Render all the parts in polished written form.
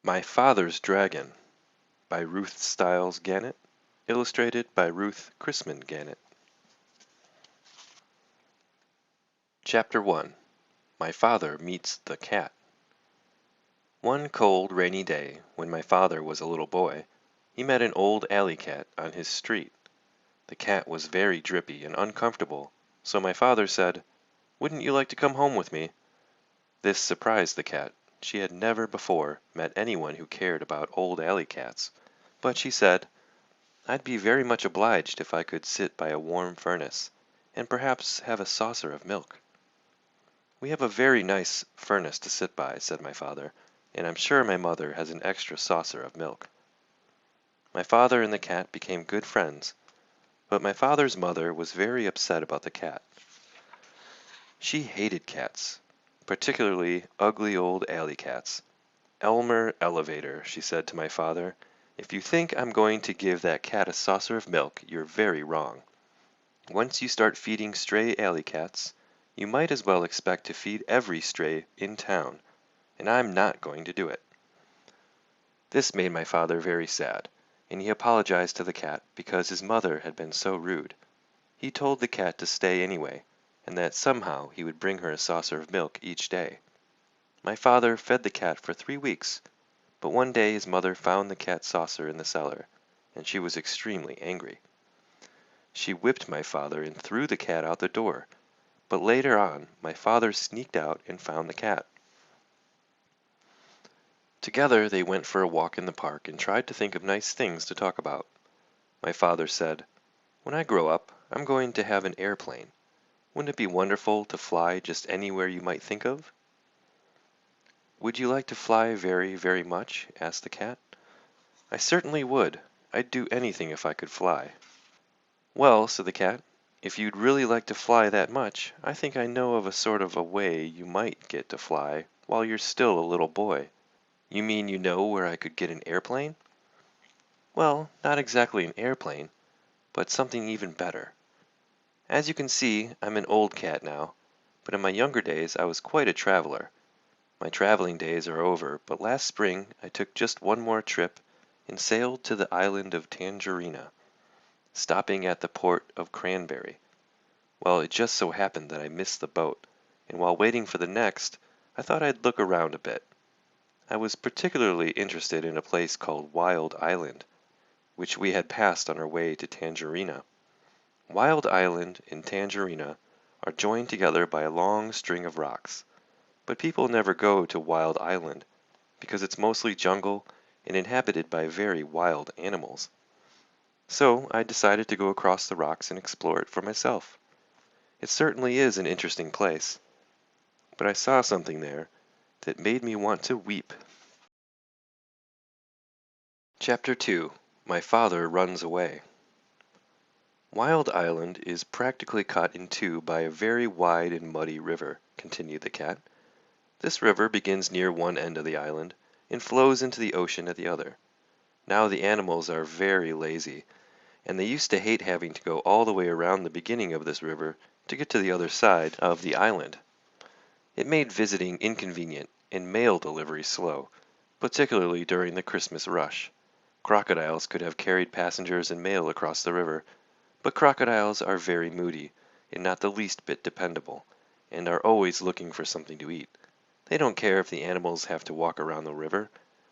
My Father's Dragon by Ruth Styles Gannet, illustrated by Ruth Gannet. Chapter 1. My Father Meets the Cat. One cold, rainy day, when my father was a little boy, he met an old alley cat on his street. The cat was very drippy and uncomfortable, so my father said, "Wouldn't you like to come home with me?" This surprised the cat. She had never before met anyone who cared about old alley cats, but she said, "I'd be very much obliged if I could sit by a warm furnace, and perhaps have a saucer of milk." "We have a very nice furnace to sit by," said my father, "and I'm sure my mother has an extra saucer of milk." My father and the cat became good friends, but my father's mother was very upset about the cat. She hated cats, particularly ugly old alley cats. "Elmer Elevator," she said to my father, "if you think I'm going to give that cat a saucer of milk, you're very wrong. Once you start feeding stray alley cats, you might as well expect to feed every stray in town, and I'm not going to do it." This made my father very sad, and he apologized to the cat because his mother had been so rude. He told the cat to stay anyway, and that somehow he would bring her a saucer of milk each day. My father fed the cat for 3 weeks, but one day his mother found the cat's saucer in the cellar, and she was extremely angry. She whipped my father and threw the cat out the door, but later on my father sneaked out and found the cat. Together they went for a walk in the park and tried to think of nice things to talk about. My father said, "When I grow up, I'm going to have an airplane. Wouldn't it be wonderful to fly just anywhere you might think of?" "Would you like to fly very, very much?" asked the cat. "I certainly would. I'd do anything if I could fly." "Well," said the cat, "if you'd really like to fly that much, I think I know of a sort of a way you might get to fly while you're still a little boy." "You mean you know where I could get an airplane?" "Well, not exactly an airplane, but something even better. As you can see, I'm an old cat now, but in my younger days I was quite a traveler. My traveling days are over, but last spring I took just one more trip and sailed to the island of Tangerina, stopping at the port of Cranberry. Well, it just so happened that I missed the boat, and while waiting for the next, I thought I'd look around a bit. I was particularly interested in a place called Wild Island, which we had passed on our way to Tangerina. Wild Island and Tangerina are joined together by a long string of rocks, but people never go to Wild Island because it's mostly jungle and inhabited by very wild animals. So I decided to go across the rocks and explore it for myself. It certainly is an interesting place, but I saw something there that made me want to weep. Chapter 2. My Father Runs Away. "Wild Island is practically cut in two by a very wide and muddy river," continued the cat. "This river begins near one end of the island and flows into the ocean at the other. Now the animals are very lazy, and they used to hate having to go all the way around the beginning of this river to get to the other side of the island. It made visiting inconvenient and mail delivery slow, particularly during the Christmas rush. Crocodiles could have carried passengers and mail across the river, but crocodiles are very moody and not the least bit dependable, and are always looking for something to eat. They don't care if the animals have to walk around the river,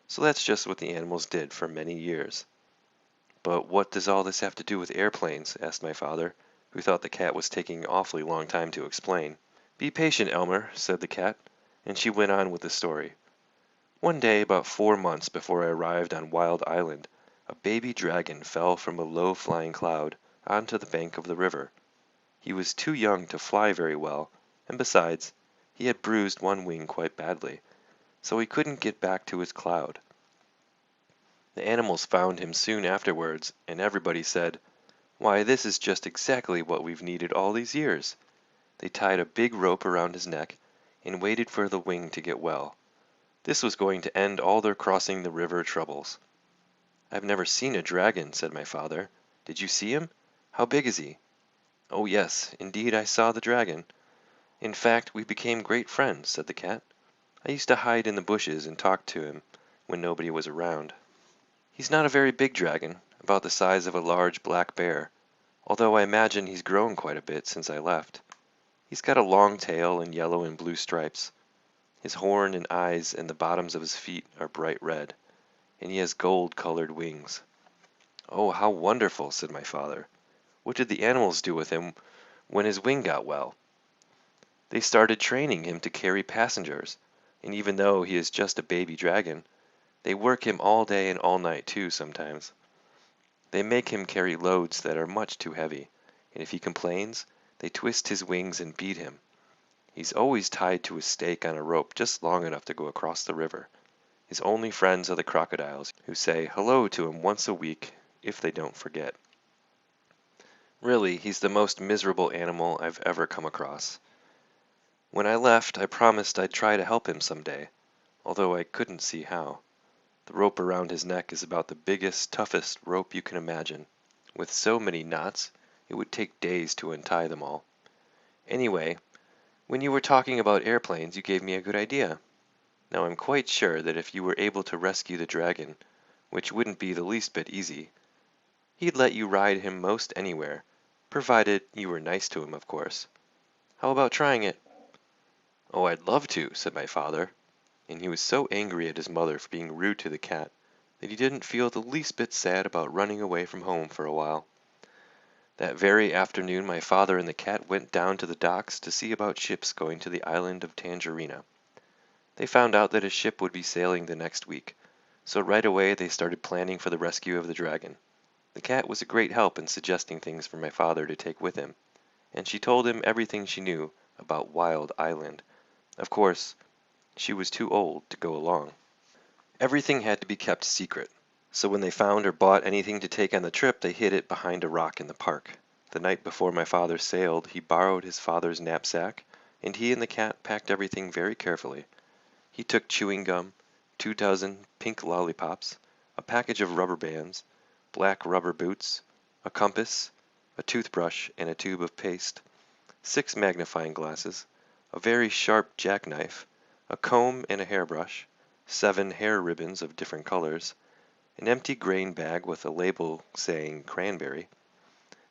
so that's just what the animals did for many years." "But what does all this have to do with airplanes?" asked my father, who thought the cat was taking an awfully long time to explain. "Be patient, Elmer," said the cat, and she went on with the story. "One day, about 4 months before I arrived on Wild Island, a baby dragon fell from a low-flying cloud onto the bank of the river. He was too young to fly very well, and besides, he had bruised one wing quite badly, so he couldn't get back to his cloud. The animals found him soon afterwards, and everybody said, 'Why, this is just exactly what we've needed all these years.' They tied a big rope around his neck and waited for the wing to get well. This was going to end all their crossing the river troubles." "I've never seen a dragon," said my father. "Did you see him? How big is he?" "Oh, yes, indeed I saw the dragon. In fact, we became great friends," said the cat. "I used to hide in the bushes and talk to him, when nobody was around. He's not a very big dragon, about the size of a large black bear, although I imagine he's grown quite a bit since I left. He's got a long tail and yellow and blue stripes. His horn and eyes and the bottoms of his feet are bright red, and he has gold-colored wings. "Oh, how wonderful!" said my father. "What did the animals do with him when his wing got well?" "They started training him to carry passengers, and even though he is just a baby dragon, they work him all day and all night too sometimes. They make him carry loads that are much too heavy, and if he complains, they twist his wings and beat him. He's always tied to a stake on a rope just long enough to go across the river. His only friends are the crocodiles, who say hello to him once a week if they don't forget. Really, he's the most miserable animal I've ever come across. When I left, I promised I'd try to help him someday, although I couldn't see how. The rope around his neck is about the biggest, toughest rope you can imagine. With so many knots, it would take days to untie them all. Anyway, when you were talking about airplanes, you gave me a good idea. Now I'm quite sure that if you were able to rescue the dragon, which wouldn't be the least bit easy, he'd let you ride him most anywhere, provided you were nice to him, of course. How about trying it?" "Oh, I'd love to," said my father, and he was so angry at his mother for being rude to the cat that he didn't feel the least bit sad about running away from home for a while. That very afternoon my father and the cat went down to the docks to see about ships going to the island of Tangerina. They found out that a ship would be sailing the next week, so right away they started planning for the rescue of the dragon. The cat was a great help in suggesting things for my father to take with him, and she told him everything she knew about Wild Island. Of course, she was too old to go along. Everything had to be kept secret, so when they found or bought anything to take on the trip, they hid it behind a rock in the park. The night before my father sailed, he borrowed his father's knapsack, and he and the cat packed everything very carefully. He took chewing gum, 2 dozen pink lollipops, a package of rubber bands, black rubber boots, a compass, a toothbrush and a tube of paste, 6 magnifying glasses, a very sharp jackknife, a comb and a hairbrush, 7 hair ribbons of different colors, an empty grain bag with a label saying cranberry,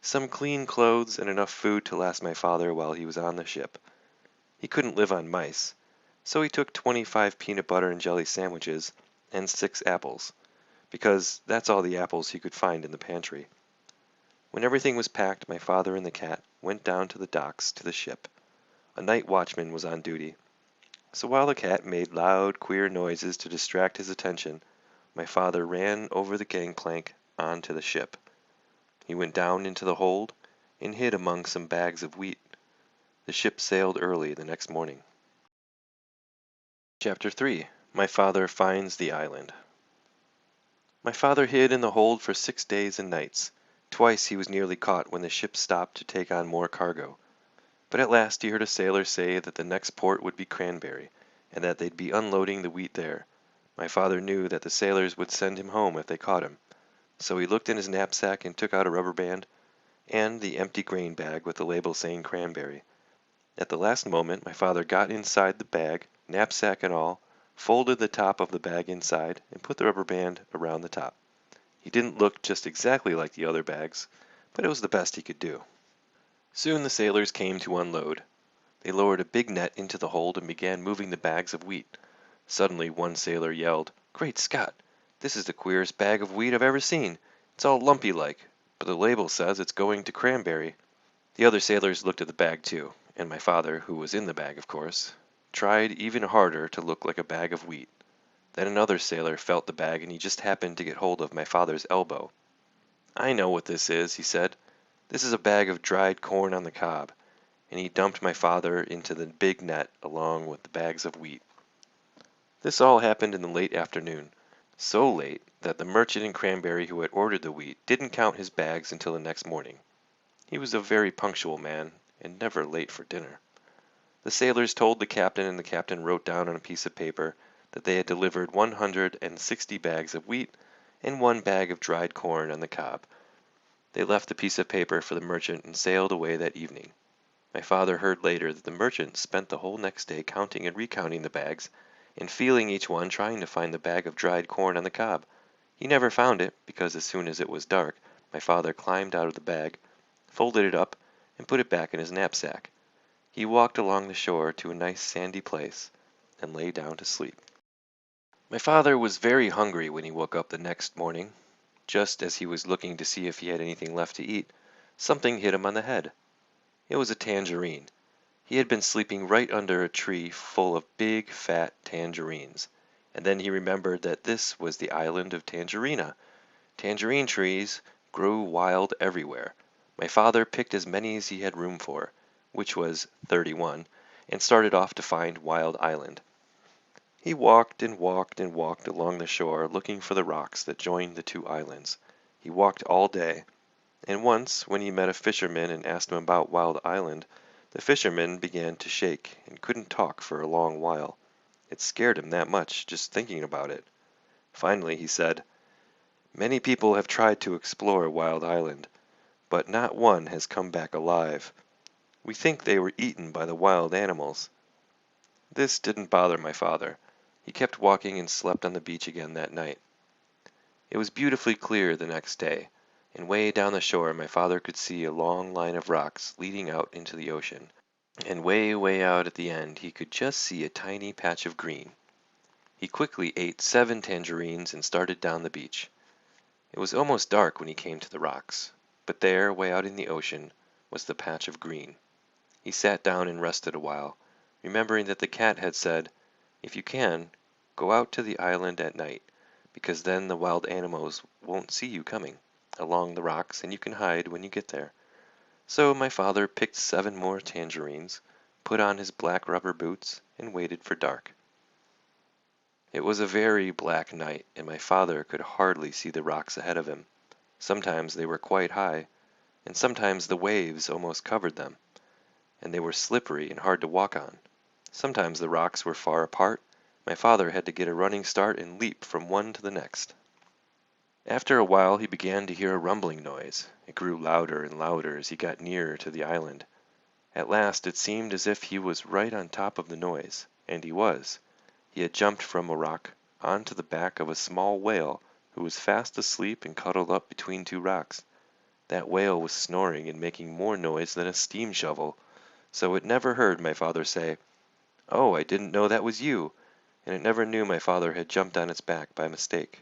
some clean clothes, and enough food to last my father while he was on the ship. He couldn't live on mice, so he took 25 peanut butter and jelly sandwiches and 6 apples, because that's all the apples he could find in the pantry. When everything was packed, my father and the cat went down to the docks to the ship. A night watchman was on duty, so while the cat made loud, queer noises to distract his attention, my father ran over the gangplank onto the ship. He went down into the hold and hid among some bags of wheat. The ship sailed early the next morning. Chapter 3. My Father Finds the Island. My father hid in the hold for 6 days and nights. Twice he was nearly caught when the ship stopped to take on more cargo. But at last he heard a sailor say that the next port would be Cranberry, and that they'd be unloading the wheat there. My father knew that the sailors would send him home if they caught him. So he looked in his knapsack and took out a rubber band and the empty grain bag with the label saying Cranberry. At the last moment my father got inside the bag, knapsack and all, folded the top of the bag inside, and put the rubber band around the top. He didn't look just exactly like the other bags, but it was the best he could do. Soon the sailors came to unload. They lowered a big net into the hold and began moving the bags of wheat. Suddenly one sailor yelled, "Great Scott! This is the queerest bag of wheat I've ever seen. It's all lumpy like, but the label says it's going to Cranberry." The other sailors looked at the bag too, and my father, who was in the bag of course, tried even harder to look like a bag of wheat. Then another sailor felt the bag and he just happened to get hold of my father's elbow. "I know what this is," he said. "This is a bag of dried corn on the cob," and he dumped my father into the big net along with the bags of wheat. This all happened in the late afternoon, so late that the merchant in Cranberry who had ordered the wheat didn't count his bags until the next morning. He was a very punctual man, and never late for dinner. The sailors told the captain, and the captain wrote down on a piece of paper that they had delivered 160 bags of wheat and 1 bag of dried corn on the cob. They left the piece of paper for the merchant and sailed away that evening. My father heard later that the merchant spent the whole next day counting and recounting the bags, and feeling each one, trying to find the bag of dried corn on the cob. He never found it, because as soon as it was dark, my father climbed out of the bag, folded it up, and put it back in his knapsack. He walked along the shore to a nice sandy place, and lay down to sleep. My father was very hungry when he woke up the next morning. Just as he was looking to see if he had anything left to eat, something hit him on the head. It was a tangerine. He had been sleeping right under a tree full of big, fat tangerines. And then he remembered that this was the island of Tangerina. Tangerine trees grew wild everywhere. My father picked as many as he had room for, which was 31, and started off to find Wild Island. He walked and walked and walked along the shore, looking for the rocks that joined the two islands. He walked all day, and once, when he met a fisherman and asked him about Wild Island, the fisherman began to shake and couldn't talk for a long while. It scared him that much, just thinking about it. Finally he said, "Many people have tried to explore Wild Island, but not one has come back alive. We think they were eaten by the wild animals." This didn't bother my father. He kept walking and slept on the beach again that night. It was beautifully clear the next day, and way down the shore my father could see a long line of rocks leading out into the ocean, and way out at the end he could just see a tiny patch of green. He quickly ate 7 tangerines and started down the beach. It was almost dark when he came to the rocks, but there, way out in the ocean, was the patch of green. He sat down and rested a while, remembering that the cat had said, "If you can, go out to the island at night, because then the wild animals won't see you coming along the rocks, and you can hide when you get there." So my father picked 7 more tangerines, put on his black rubber boots, and waited for dark. It was a very black night, and my father could hardly see the rocks ahead of him. Sometimes they were quite high, and sometimes the waves almost covered them, and they were slippery and hard to walk on. Sometimes the rocks were far apart. My father had to get a running start and leap from one to the next. After a while he began to hear a rumbling noise. It grew louder and louder as he got nearer to the island. At last it seemed as if he was right on top of the noise, and he was. He had jumped from a rock onto the back of a small whale who was fast asleep and cuddled up between 2 rocks. That whale was snoring and making more noise than a steam shovel, so it never heard my father say, "Oh, I didn't know that was you," and it never knew my father had jumped on its back by mistake.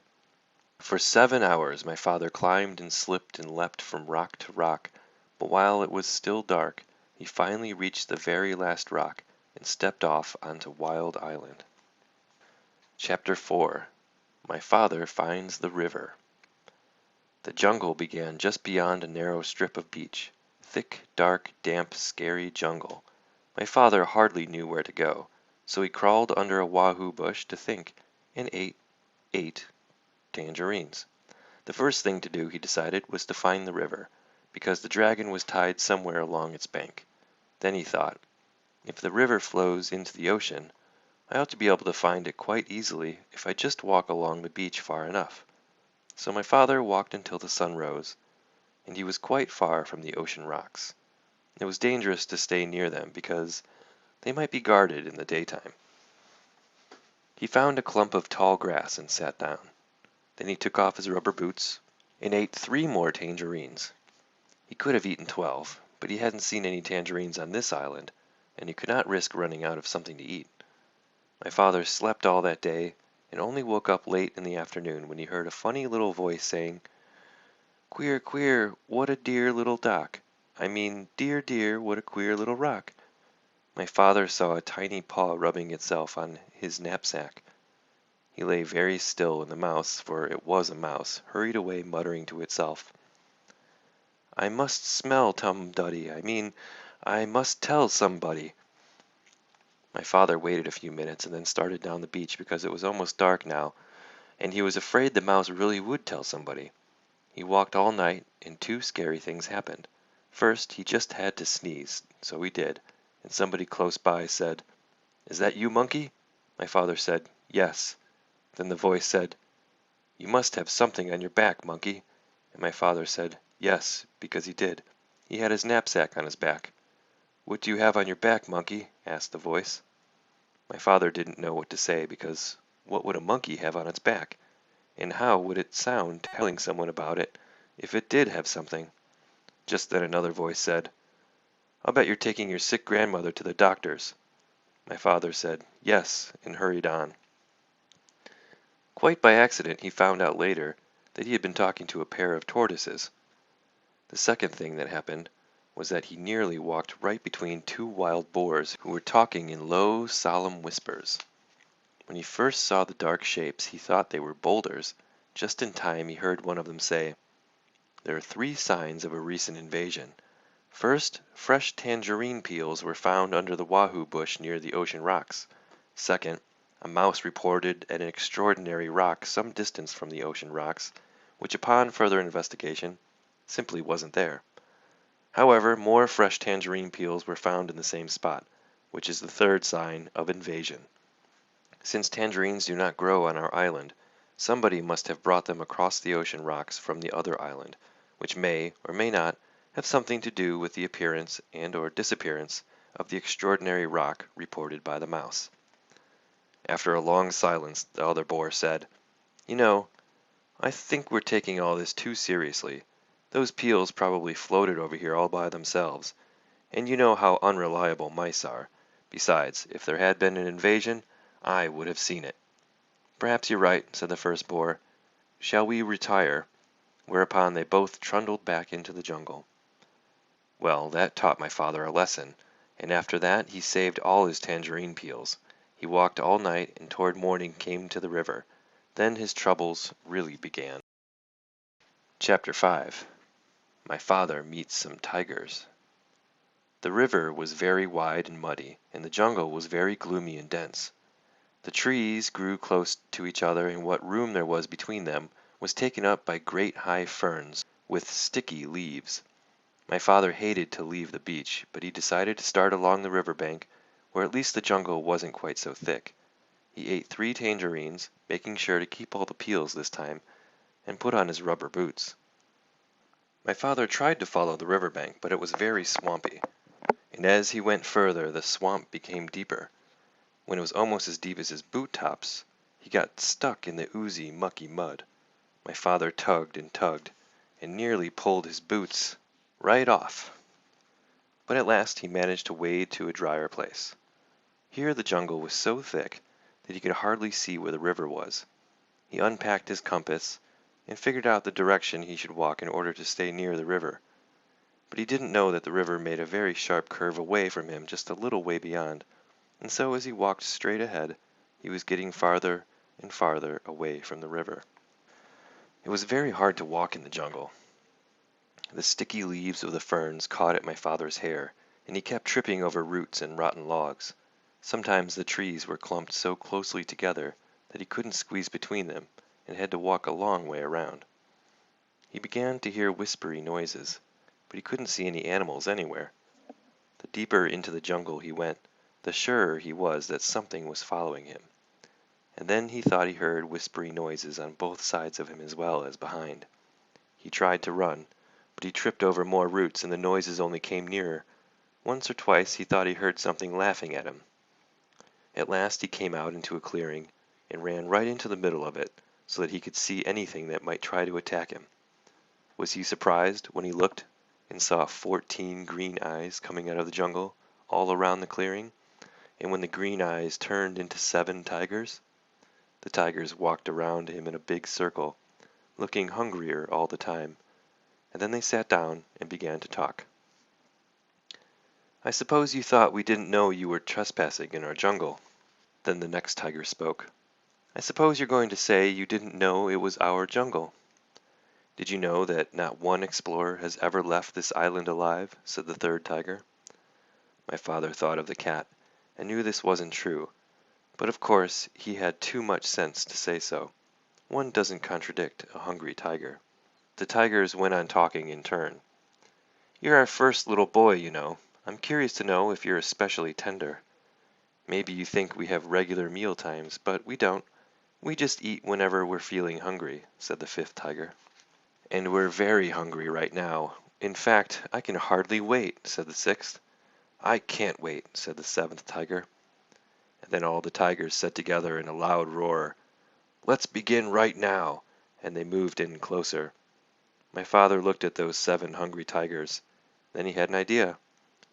For 7 hours my father climbed and slipped and leapt from rock to rock, but while it was still dark, he finally reached the very last rock and stepped off onto Wild Island. Chapter 4. My Father Finds the River. The jungle began just beyond a narrow strip of beach. Thick, dark, damp, scary jungle. My father hardly knew where to go, so he crawled under a wahoo bush to think, and ate tangerines. The first thing to do, he decided, was to find the river, because the dragon was tied somewhere along its bank. Then he thought, if the river flows into the ocean, I ought to be able to find it quite easily if I just walk along the beach far enough. So my father walked until the sun rose, and he was quite far from the ocean rocks. It was dangerous to stay near them because they might be guarded in the daytime. He found a clump of tall grass and sat down. Then he took off his rubber boots and ate 3 more tangerines. He could have eaten 12, but he hadn't seen any tangerines on this island, and he could not risk running out of something to eat. My father slept all that day and only woke up late in the afternoon when he heard a funny little voice saying, "Queer, queer, what a dear little dock. I mean, dear, dear, what a queer little rock." My father saw a tiny paw rubbing itself on his knapsack. He lay very still, and the mouse, for it was a mouse, hurried away muttering to itself, "I must smell Tum Duddy. I must tell somebody." My father waited a few minutes and then started down the beach because it was almost dark now, and he was afraid the mouse really would tell somebody. He walked all night, and 2 scary things happened. First, he just had to sneeze, so he did, and somebody close by said, "Is that you, Monkey?" My father said, "Yes." Then the voice said, "You must have something on your back, Monkey." And my father said, "Yes," because he did. He had his knapsack on his back. "What do you have on your back, Monkey?" asked the voice. My father didn't know what to say because what would a monkey have on its back? And how would it sound telling someone about it if it did have something? Just then another voice said, "I'll bet you're taking your sick grandmother to the doctor's." My father said, "Yes," and hurried on. Quite by accident, he found out later that he had been talking to a pair of tortoises. The second thing that happened was that he nearly walked right between two wild boars who were talking in low, solemn whispers. When he first saw the dark shapes, he thought they were boulders. Just in time, he heard one of them say, "There are three signs of a recent invasion. First, fresh tangerine peels were found under the wahoo bush near the ocean rocks. Second, a mouse reported at an extraordinary rock some distance from the ocean rocks, which upon further investigation simply wasn't there. However, more fresh tangerine peels were found in the same spot, which is the third sign of invasion. Since tangerines do not grow on our island, somebody must have brought them across the ocean rocks from the other island, which may, or may not, have something to do with the appearance and/or disappearance of the extraordinary rock reported by the mouse." After a long silence, the other boar said, "You know, I think we're taking all this too seriously. Those peels probably floated over here all by themselves, and you know how unreliable mice are. Besides, if there had been an invasion, I would have seen it." "Perhaps you're right," said the first boar. "Shall we retire?" Whereupon they both trundled back into the jungle. Well, that taught my father a lesson, and after that he saved all his tangerine peels. He walked all night and toward morning came to the river. Then his troubles really began. Chapter 5. My Father Meets Some Tigers. The river was very wide and muddy, and the jungle was very gloomy and dense. The trees grew close to each other, and what room there was between them was taken up by great high ferns with sticky leaves. My father hated to leave the beach, but he decided to start along the river bank, where at least the jungle wasn't quite so thick. He ate 3 tangerines, making sure to keep all the peels this time, and put on his rubber boots. My father tried to follow the river bank, but it was very swampy, and as he went further the swamp became deeper. When it was almost as deep as his boot tops, he got stuck in the oozy, mucky mud. My father tugged and nearly pulled his boots right off. But at last he managed to wade to a drier place. Here the jungle was so thick that he could hardly see where the river was. He unpacked his compass and figured out the direction he should walk in order to stay near the river. But he didn't know that the river made a very sharp curve away from him just a little way beyond, and so as he walked straight ahead, he was getting farther and farther away from the river. It was very hard to walk in the jungle. The sticky leaves of the ferns caught at my father's hair, and he kept tripping over roots and rotten logs. Sometimes the trees were clumped so closely together that he couldn't squeeze between them and had to walk a long way around. He began to hear whispery noises, but he couldn't see any animals anywhere. The deeper into the jungle he went, the surer he was that something was following him. And then he thought he heard whispery noises on both sides of him as well as behind. He tried to run, but he tripped over more roots and the noises only came nearer. Once or twice he thought he heard something laughing at him. At last he came out into a clearing and ran right into the middle of it so that he could see anything that might try to attack him. Was he surprised when he looked and saw 14 green eyes coming out of the jungle all around the clearing, and when the green eyes turned into 7 tigers? The tigers walked around him in a big circle, looking hungrier all the time, and then they sat down and began to talk. "I suppose you thought we didn't know you were trespassing in our jungle." Then the next tiger spoke. "I suppose you're going to say you didn't know it was our jungle." "Did you know that not one explorer has ever left this island alive?" said the third tiger. My father thought of the cat, and knew this wasn't true, but of course he had too much sense to say so. One doesn't contradict a hungry tiger. The tigers went on talking in turn. "You're our first little boy, you know. I'm curious to know if you're especially tender. Maybe you think we have regular meal times, but we don't. We just eat whenever we're feeling hungry," said the fifth tiger. "And we're very hungry right now. In fact, I can hardly wait," said the sixth. "I can't wait," said the seventh tiger. And then all the tigers said together in a loud roar, "Let's begin right now!" And they moved in closer. My father looked at those 7 hungry tigers. Then he had an idea.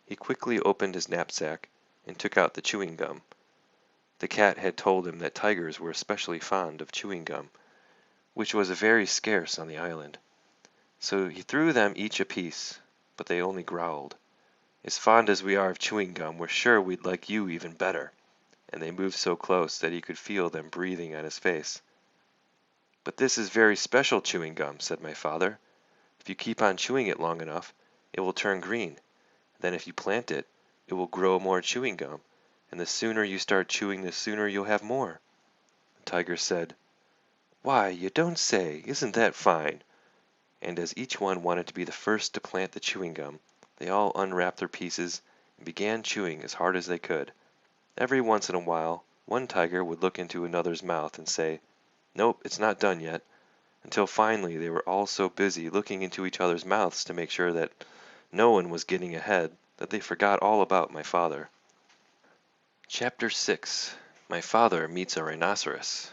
He quickly opened his knapsack and took out the chewing gum. The cat had told him that tigers were especially fond of chewing gum, which was very scarce on the island. So he threw them each a piece, but they only growled. "As fond as we are of chewing gum, we're sure we'd like you even better." And they moved so close that he could feel them breathing on his face. "But this is very special chewing gum," said my father. "If you keep on chewing it long enough, it will turn green. Then if you plant it, it will grow more chewing gum, and the sooner you start chewing, the sooner you'll have more." The tiger said, "Why, you don't say! Isn't that fine?" And as each one wanted to be the first to plant the chewing gum, they all unwrapped their pieces and began chewing as hard as they could. Every once in a while, one tiger would look into another's mouth and say, "Nope, it's not done yet," until finally they were all so busy looking into each other's mouths to make sure that no one was getting ahead that they forgot all about my father. Chapter 6. My Father Meets a Rhinoceros.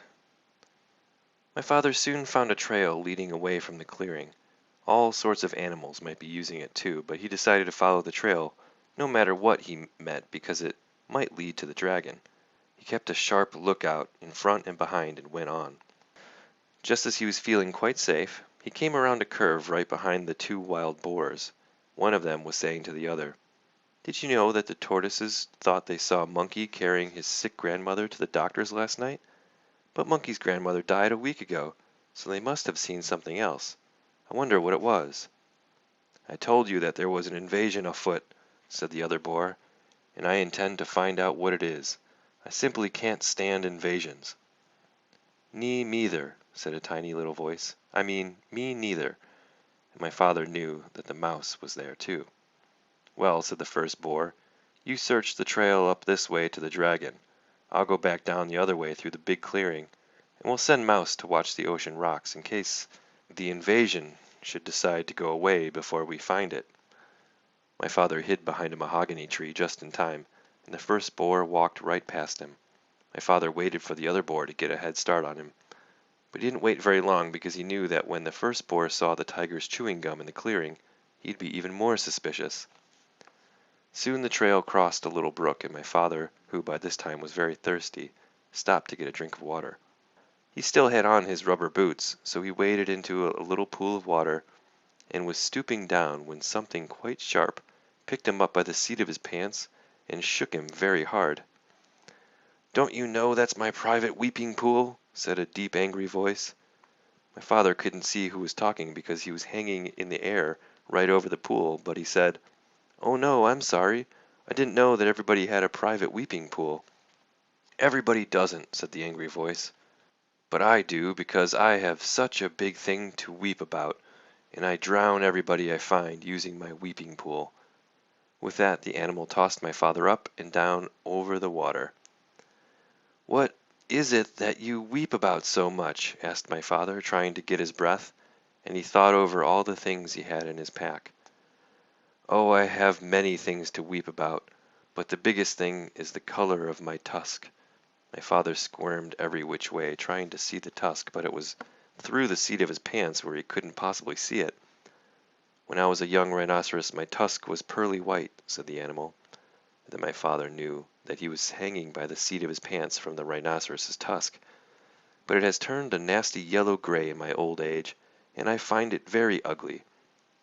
My father soon found a trail leading away from the clearing. All sorts of animals might be using it too, but he decided to follow the trail no matter what he met because it might lead to the dragon. He kept a sharp lookout in front and behind and went on. Just as he was feeling quite safe, he came around a curve right behind the 2 wild boars. One of them was saying to the other, "Did you know that the tortoises thought they saw Monkey carrying his sick grandmother to the doctor's last night? But Monkey's grandmother died a week ago, so they must have seen something else. I wonder what it was." "I told you that there was an invasion afoot," said the other boar, "and I intend to find out what it is. I simply can't stand invasions." "Me neither," said a tiny little voice. Me neither." And my father knew that the mouse was there too. "Well," said the first boar, "you search the trail up this way to the dragon. I'll go back down the other way through the big clearing, and we'll send Mouse to watch the ocean rocks in case the invasion should decide to go away before we find it." My father hid behind a mahogany tree just in time, and the first boar walked right past him. My father waited for the other boar to get a head start on him. But he didn't wait very long because he knew that when the first boar saw the tiger's chewing gum in the clearing, he'd be even more suspicious. Soon the trail crossed a little brook, and my father, who by this time was very thirsty, stopped to get a drink of water. He still had on his rubber boots, so he waded into a little pool of water and was stooping down when something quite sharp picked him up by the seat of his pants and shook him very hard. "Don't you know that's my private weeping pool?" said a deep angry voice. My father couldn't see who was talking because he was hanging in the air right over the pool, but he said, "Oh no, I'm sorry. I didn't know that everybody had a private weeping pool." "Everybody doesn't," said the angry voice, "but I do because I have such a big thing to weep about, and I drown everybody I find using my weeping pool." With that the animal tossed my father up and down over the water. "What is it that you weep about so much?" asked my father, trying to get his breath, and he thought over all the things he had in his pack. "Oh, I have many things to weep about, but the biggest thing is the color of my tusk." My father squirmed every which way, trying to see the tusk, but it was through the seat of his pants where he couldn't possibly see it. "When I was a young rhinoceros, my tusk was pearly white," said the animal. And then my father knew that he was hanging by the seat of his pants from the rhinoceros's tusk. "But it has turned a nasty yellow-gray in my old age, and I find it very ugly.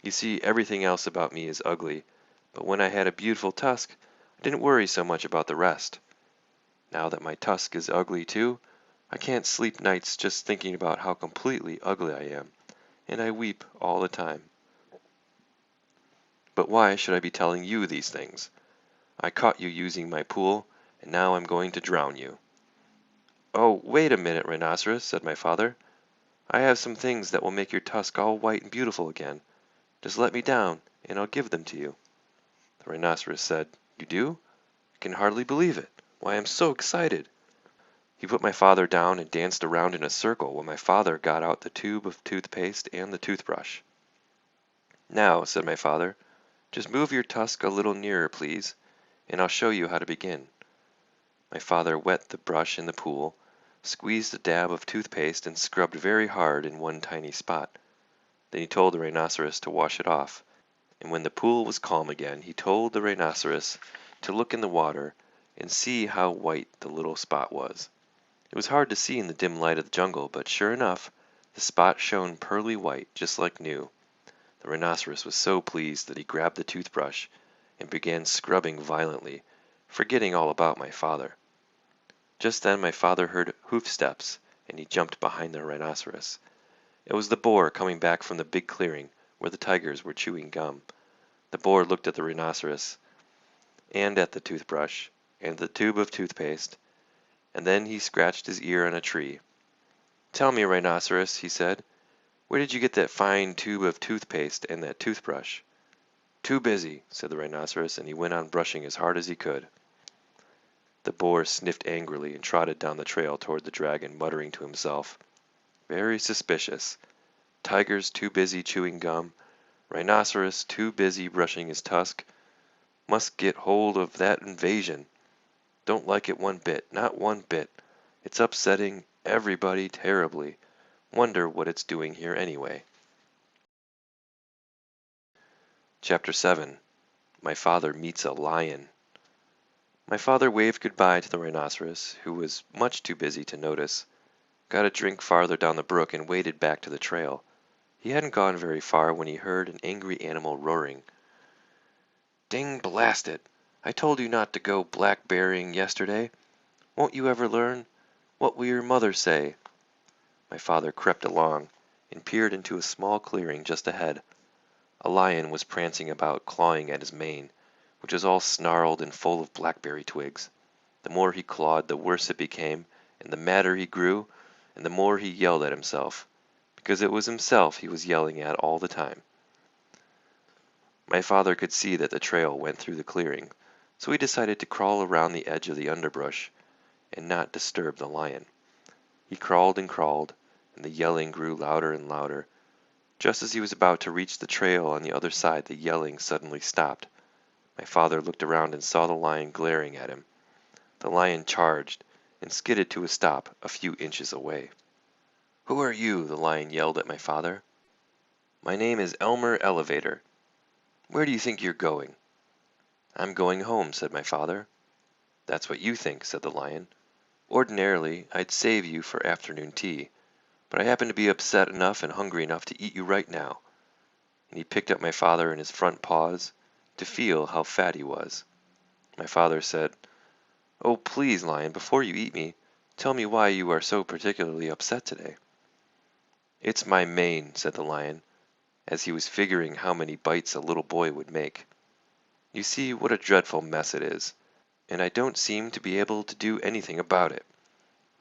You see, everything else about me is ugly, but when I had a beautiful tusk, I didn't worry so much about the rest. Now that my tusk is ugly too, I can't sleep nights just thinking about how completely ugly I am, and I weep all the time. But why should I be telling you these things? I caught you using my pool, and now I'm going to drown you." "Oh, wait a minute, Rhinoceros," said my father. "I have some things that will make your tusk all white and beautiful again. Just let me down, and I'll give them to you." The Rhinoceros said, "You do? I can hardly believe it. Why, I'm so excited." He put my father down and danced around in a circle while my father got out the tube of toothpaste and the toothbrush. "Now," said my father, "just move your tusk a little nearer, please, and I'll show you how to begin." My father wet the brush in the pool, squeezed a dab of toothpaste, and scrubbed very hard in one tiny spot. Then he told the rhinoceros to wash it off, and when the pool was calm again, he told the rhinoceros to look in the water and see how white the little spot was. It was hard to see in the dim light of the jungle, but sure enough, the spot shone pearly white, just like new. The rhinoceros was so pleased that he grabbed the toothbrush and began scrubbing violently, forgetting all about my father. Just then my father heard hoof steps, and he jumped behind the rhinoceros. It was the boar coming back from the big clearing where the tigers were chewing gum. The boar looked at the rhinoceros, and at the toothbrush, and the tube of toothpaste, and then he scratched his ear on a tree. "Tell me, rhinoceros," he said, "where did you get that fine tube of toothpaste and that toothbrush?" "Too busy," said the rhinoceros, and he went on brushing as hard as he could. The boar sniffed angrily and trotted down the trail toward the dragon, muttering to himself, "Very suspicious. Tiger's too busy chewing gum. Rhinoceros too busy brushing his tusk. Must get hold of that invasion. Don't like it one bit, not one bit. It's upsetting everybody terribly. Wonder what it's doing here anyway." Chapter 7. My Father Meets a Lion. My father waved goodbye to the rhinoceros, who was much too busy to notice, got a drink farther down the brook, and waded back to the trail. He hadn't gone very far when he heard an angry animal roaring. "Ding blast it! I told you not to go blackberrying yesterday. Won't you ever learn? What will your mother say?" My father crept along and peered into a small clearing just ahead. A lion was prancing about, clawing at his mane, which was all snarled and full of blackberry twigs. The more he clawed, the worse it became, and the madder he grew, and the more he yelled at himself, because it was himself he was yelling at all the time. My father could see that the trail went through the clearing, so he decided to crawl around the edge of the underbrush and not disturb the lion. He crawled, and the yelling grew louder and louder. Just as he was about to reach the trail on the other side, the yelling suddenly stopped. My father looked around and saw the lion glaring at him. The lion charged and skidded to a stop a few inches away. "Who are you?" the lion yelled at my father. "My name is Elmer Elevator. Where do you think you're going?" "I'm going home," said my father. "That's what you think," said the lion. "Ordinarily, I'd save you for afternoon tea, but I happen to be upset enough and hungry enough to eat you right now." And he picked up my father in his front paws to feel how fat he was. My father said, "Oh, please, lion, before you eat me, tell me why you are so particularly upset today." "It's my mane," said the lion, as he was figuring how many bites a little boy would make. "You see what a dreadful mess it is, and I don't seem to be able to do anything about it.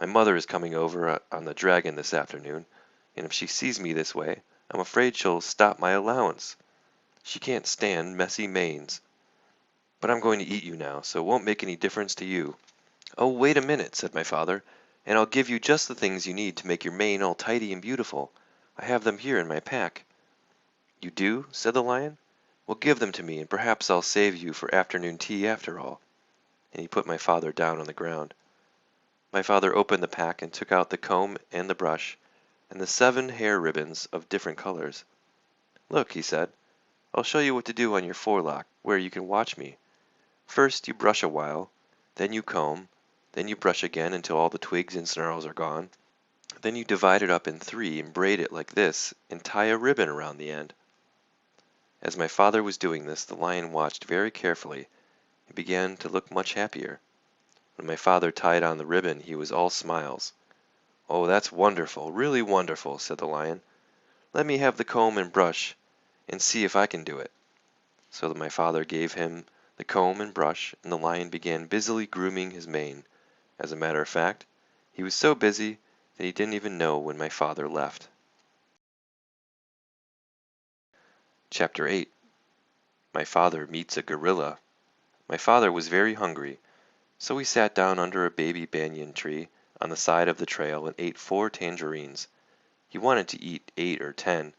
My mother is coming over on the dragon this afternoon, and if she sees me this way, I'm afraid she'll stop my allowance. She can't stand messy manes. But I'm going to eat you now, so it won't make any difference to you." "Oh, wait a minute," said my father, "and I'll give you just the things you need to make your mane all tidy and beautiful. I have them here in my pack." "You do?" said the lion. "Well, give them to me, and perhaps I'll save you for afternoon tea after all." And he put my father down on the ground. My father opened the pack and took out the comb and the brush, and the 7 hair ribbons of different colors. "Look," he said, "I'll show you what to do on your forelock, where you can watch me. First you brush a while, then you comb, then you brush again until all the twigs and snarls are gone. Then you divide it up in 3 and braid it like this and tie a ribbon around the end." As my father was doing this, the lion watched very carefully and began to look much happier. When my father tied on the ribbon, he was all smiles. "Oh, that's wonderful, really wonderful," said the lion. "Let me have the comb and brush and see if I can do it." So my father gave him the comb and brush, and the lion began busily grooming his mane. As a matter of fact, he was so busy that he didn't even know when my father left. Chapter 8. My Father Meets a Gorilla. My father was very hungry, so he sat down under a baby banyan tree on the side of the trail and ate 4 tangerines. He wanted to eat 8 or 10,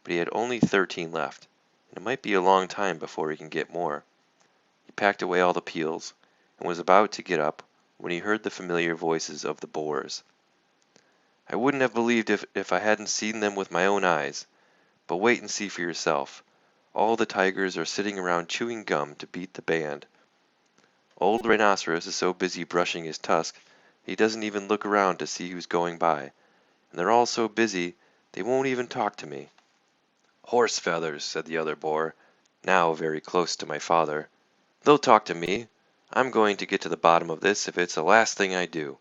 but he had only 13 left, and it might be a long time before he can get more. He packed away all the peels and was about to get up when he heard the familiar voices of the boars. "I wouldn't have believed if I hadn't seen them with my own eyes. But wait and see for yourself. All the tigers are sitting around chewing gum to beat the band. Old Rhinoceros is so busy brushing his tusk he doesn't even look around to see who's going by, and they're all so busy they won't even talk to me." "Horse feathers," said the other boar, now very close to my father. "They'll talk to me. I'm going to get to the bottom of this if it's the last thing I do."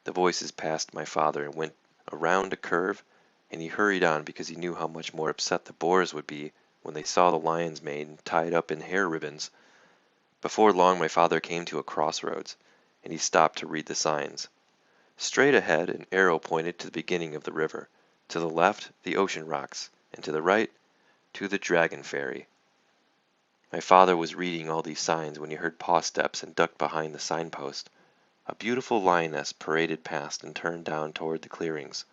The voices passed my father and went around a curve, and he hurried on because he knew how much more upset the boars would be when they saw the lion's mane tied up in hair ribbons. Before long my father came to a crossroads, and he stopped to read the signs. Straight ahead an arrow pointed to the beginning of the river, to the left the ocean rocks, and to the right to the dragon ferry. My father was reading all these signs when he heard paw steps and ducked behind the signpost. A beautiful lioness paraded past and turned down toward the clearings,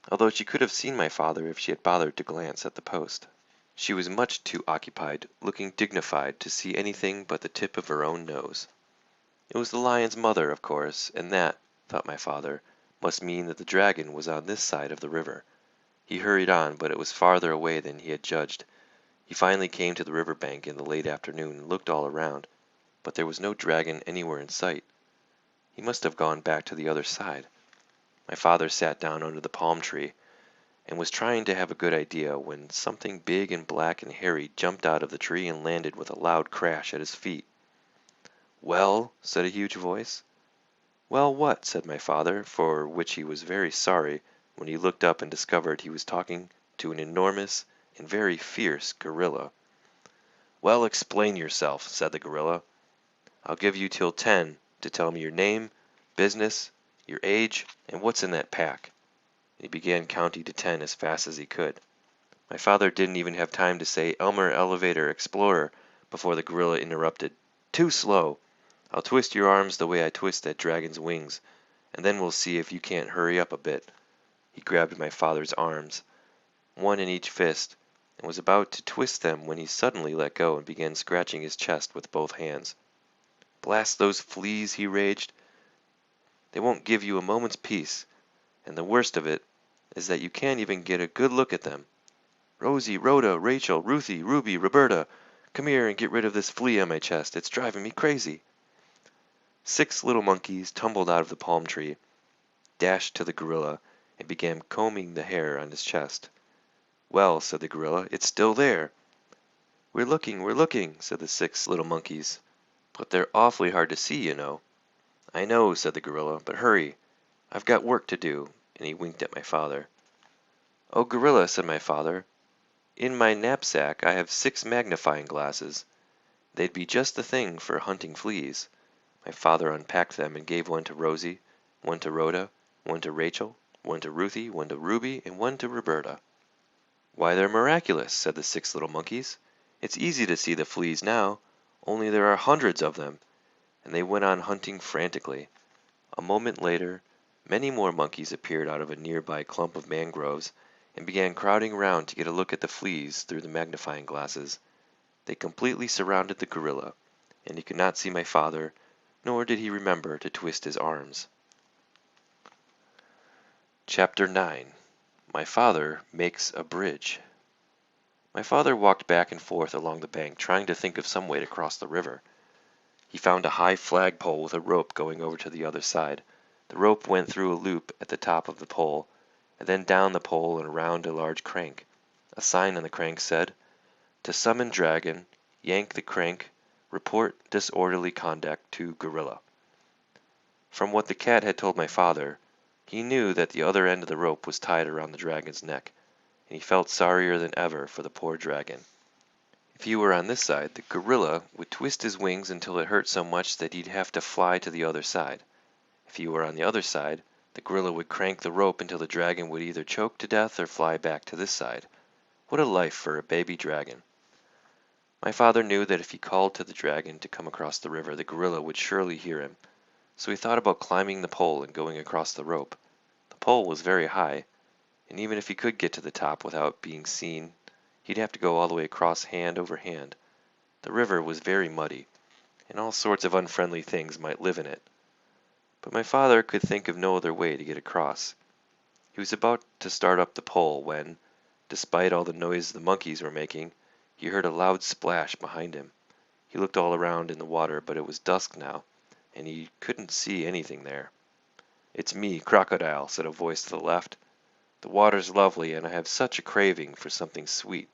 although she could have seen my father if she had bothered to glance at the post. She was much too occupied, looking dignified, to see anything but the tip of her own nose. It was the lion's mother, of course, and that, thought my father, must mean that the dragon was on this side of the river. He hurried on, but it was farther away than he had judged. He finally came to the river bank in the late afternoon and looked all around, but there was no dragon anywhere in sight. He must have gone back to the other side. My father sat down under the palm tree and was trying to have a good idea when something big and black and hairy jumped out of the tree and landed with a loud crash at his feet. "Well?" said a huge voice. "Well, what?" said my father, for which he was very sorry when he looked up and discovered he was talking to an enormous and very fierce gorilla. "Well, explain yourself," said the gorilla. "I'll give you till 10 to tell me your name, business, your age, and what's in that pack." He began counting to 10 as fast as he could. My father didn't even have time to say "Elmer Elevator Explorer" before the gorilla interrupted. "Too slow! I'll twist your arms the way I twist that dragon's wings, and then we'll see if you can't hurry up a bit." He grabbed my father's arms, one in each fist, and was about to twist them when he suddenly let go and began scratching his chest with both hands. "Blast those fleas!" he raged. "They won't give you a moment's peace, and the worst of it is that you can't even get a good look at them. Rosie, Rhoda, Rachel, Ruthie, Ruby, Roberta, come here and get rid of this flea on my chest. It's driving me crazy." 6 little monkeys tumbled out of the palm tree, dashed to the gorilla, and began combing the hair on his chest. "Well," said the gorilla, "it's still there." We're looking," said the 6 little monkeys. "But they're awfully hard to see, you know." "I know," said the gorilla, "but hurry. I've got work to do," and he winked at my father. "Oh, gorilla," said my father, "in my knapsack I have 6 magnifying glasses. They'd be just the thing for hunting fleas." My father unpacked them and gave one to Rosie, one to Rhoda, one to Rachel, one to Ruthie, one to Ruby, and one to Roberta. "Why, they're miraculous," said the 6 little monkeys. "It's easy to see the fleas now, only there are hundreds of them," and they went on hunting frantically. A moment later, many more monkeys appeared out of a nearby clump of mangroves and began crowding around to get a look at the fleas through the magnifying glasses. They completely surrounded the gorilla, and he could not see my father, nor did he remember to twist his arms. Chapter 9. My Father Makes a Bridge. My father walked back and forth along the bank trying to think of some way to cross the river. He found a high flagpole with a rope going over to the other side. The rope went through a loop at the top of the pole, and then down the pole and around a large crank. A sign on the crank said, "To summon dragon, yank the crank, report disorderly conduct to gorilla." From what the cat had told my father, he knew that the other end of the rope was tied around the dragon's neck, and he felt sorrier than ever for the poor dragon. If he were on this side, the gorilla would twist his wings until it hurt so much that he'd have to fly to the other side. If he were on the other side, the gorilla would crank the rope until the dragon would either choke to death or fly back to this side. What a life for a baby dragon! My father knew that if he called to the dragon to come across the river, the gorilla would surely hear him, so he thought about climbing the pole and going across the rope. The pole was very high, and even if he could get to the top without being seen, he'd have to go all the way across hand over hand. The river was very muddy, and all sorts of unfriendly things might live in it. but my father could think of no other way to get across. He was about to start up the pole when, despite all the noise the monkeys were making, he heard a loud splash behind him. He looked all around in the water, but it was dusk now, and he couldn't see anything there. "It's me, Crocodile," said a voice to the left. "The water's lovely, and I have such a craving for something sweet.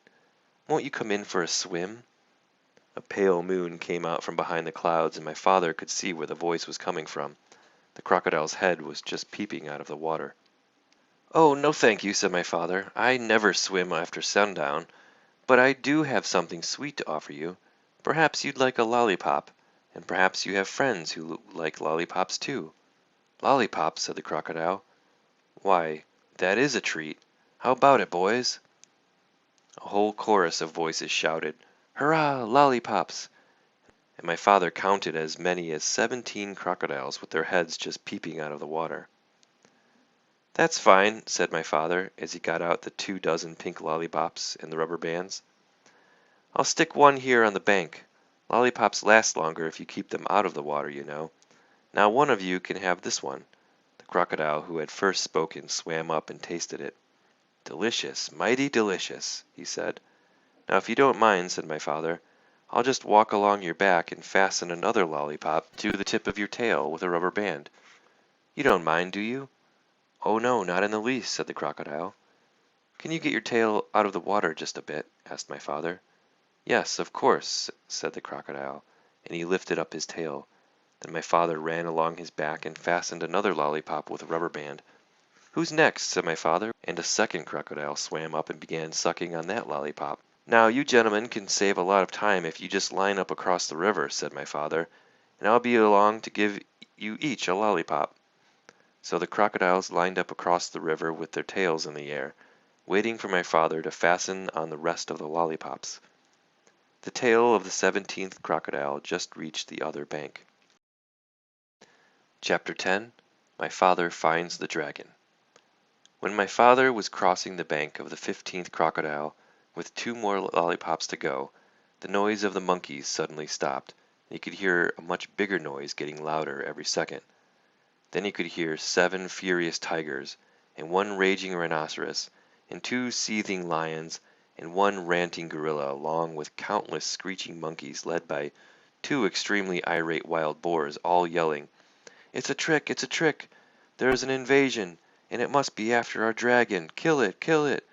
Won't you come in for a swim?" A pale moon came out from behind the clouds, and my father could see where the voice was coming from. The crocodile's head was just peeping out of the water. "Oh, no thank you," said my father. "I never swim after sundown, but I do have something sweet to offer you. Perhaps you'd like a lollipop, and perhaps you have friends who like lollipops too." "Lollipops," said the crocodile. "Why, that is a treat. How about it, boys?" A whole chorus of voices shouted, "Hurrah, lollipops!" and my father counted as many as 17 crocodiles with their heads just peeping out of the water. "That's fine," said my father as he got out the 2 dozen pink lollipops and the rubber bands. "I'll stick one here on the bank. Lollipops last longer if you keep them out of the water, you know. Now one of you can have this one." The crocodile who had first spoken swam up and tasted it. "Delicious, mighty delicious," he said. "Now if you don't mind," said my father, "I'll just walk along your back and fasten another lollipop to the tip of your tail with a rubber band. You don't mind, do you?" "Oh no, not in the least," said the crocodile. "Can you get your tail out of the water just a bit?" asked my father. "Yes, of course," said the crocodile, and he lifted up his tail. Then my father ran along his back and fastened another lollipop with a rubber band. "Who's next?" said my father, and a second crocodile swam up and began sucking on that lollipop. "Now you gentlemen can save a lot of time if you just line up across the river," said my father, "and I'll be along to give you each a lollipop." So the crocodiles lined up across the river with their tails in the air, waiting for my father to fasten on the rest of the lollipops. The tail of the 17th crocodile just reached the other bank. Chapter 10. My Father Finds the Dragon. When my father was crossing the bank of the 15th crocodile, with 2 more lollipops to go, the noise of the monkeys suddenly stopped, and he could hear a much bigger noise getting louder every second. Then he could hear 7 furious tigers, and 1 raging rhinoceros, and 2 seething lions, and 1 ranting gorilla, along with countless screeching monkeys led by 2 extremely irate wild boars, all yelling, "It's a trick! It's a trick! There's an invasion, and it must be after our dragon! Kill it! Kill it!"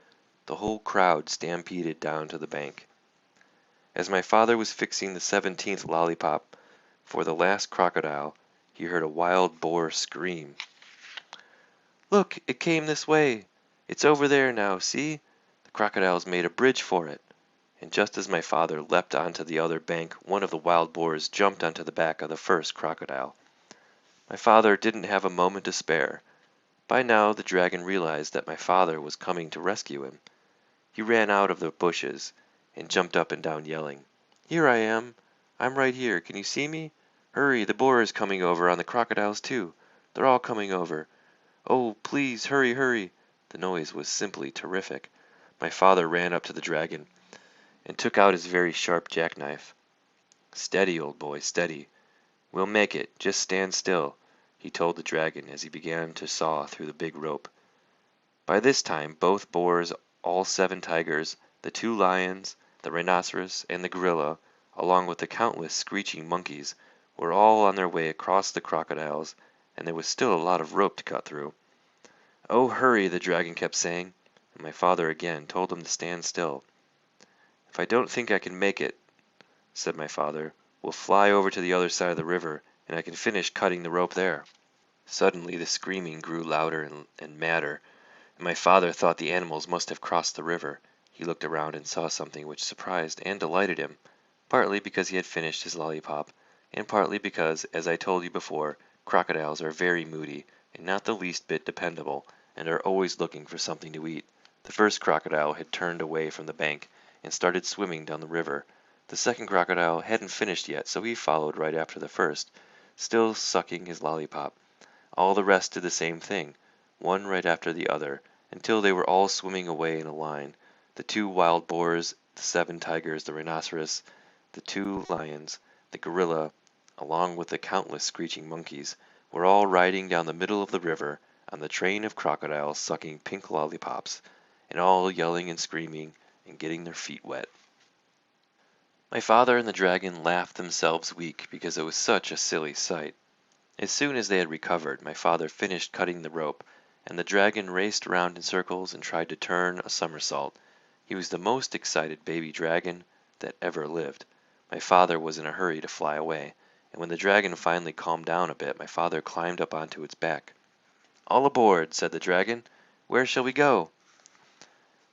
The whole crowd stampeded down to the bank. As my father was fixing the 17th lollipop for the last crocodile, he heard a wild boar scream. "Look, it came this way! It's over there now, see? The crocodile's made a bridge for it." And just as my father leapt onto the other bank, one of the wild boars jumped onto the back of the first crocodile. My father didn't have a moment to spare. By now the dragon realized that my father was coming to rescue him. He ran out of the bushes and jumped up and down yelling, "Here I am! I'm right here. Can you see me? Hurry, the boar is coming over on the crocodiles too. They're all coming over. Oh, please, hurry, hurry!" The noise was simply terrific. My father ran up to the dragon and took out his very sharp jackknife. "Steady, old boy, steady. We'll make it. Just stand still," he told the dragon as he began to saw through the big rope. By this time both boars, all 7 tigers, the 2 lions, the rhinoceros, and the gorilla, along with the countless screeching monkeys, were all on their way across the crocodiles, and there was still a lot of rope to cut through. "Oh, hurry!" the dragon kept saying, and my father again told him to stand still. "If I don't think I can make it," said my father, "we'll fly over to the other side of the river, and I can finish cutting the rope there." Suddenly the screaming grew louder and madder, and my father thought the animals must have crossed the river. He looked around and saw something which surprised and delighted him, partly because he had finished his lollipop, and partly because, as I told you before, crocodiles are very moody and not the least bit dependable, and are always looking for something to eat. The first crocodile had turned away from the bank and started swimming down the river. The second crocodile hadn't finished yet, so he followed right after the first, still sucking his lollipop. All the rest did the same thing, one right after the other, until they were all swimming away in a line, the 2 wild boars, the 7 tigers, the rhinoceros, the 2 lions, the gorilla, along with the countless screeching monkeys, were all riding down the middle of the river on the train of crocodiles sucking pink lollipops, and all yelling and screaming and getting their feet wet. My father and the dragon laughed themselves weak because it was such a silly sight. As soon as they had recovered, my father finished cutting the rope, and the dragon raced around in circles and tried to turn a somersault. He was the most excited baby dragon that ever lived. My father was in a hurry to fly away, and when the dragon finally calmed down a bit, my father climbed up onto its back. "All aboard," said the dragon. "Where shall we go?"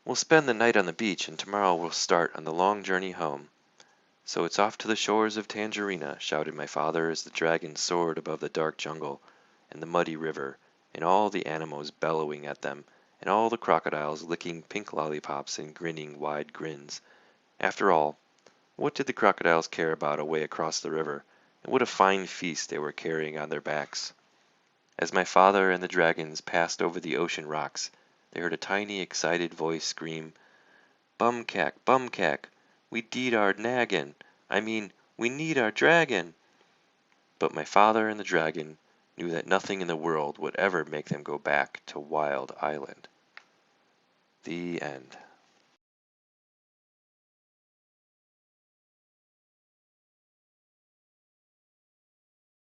"We'll spend the night on the beach, and tomorrow we'll start on the long journey home." "So it's off to the shores of Tangerina," shouted my father as the dragon soared above the dark jungle and the muddy river, and all the animals bellowing at them, and all the crocodiles licking pink lollipops and grinning wide grins. After all, what did the crocodiles care about away across the river, and what a fine feast they were carrying on their backs. As my father and the dragons passed over the ocean rocks, they heard a tiny excited voice scream, "Bumcack, bumcack, we deed our naggin! We need our dragon!" But my father and the dragon knew that nothing in the world would ever make them go back to Wild Island. The end.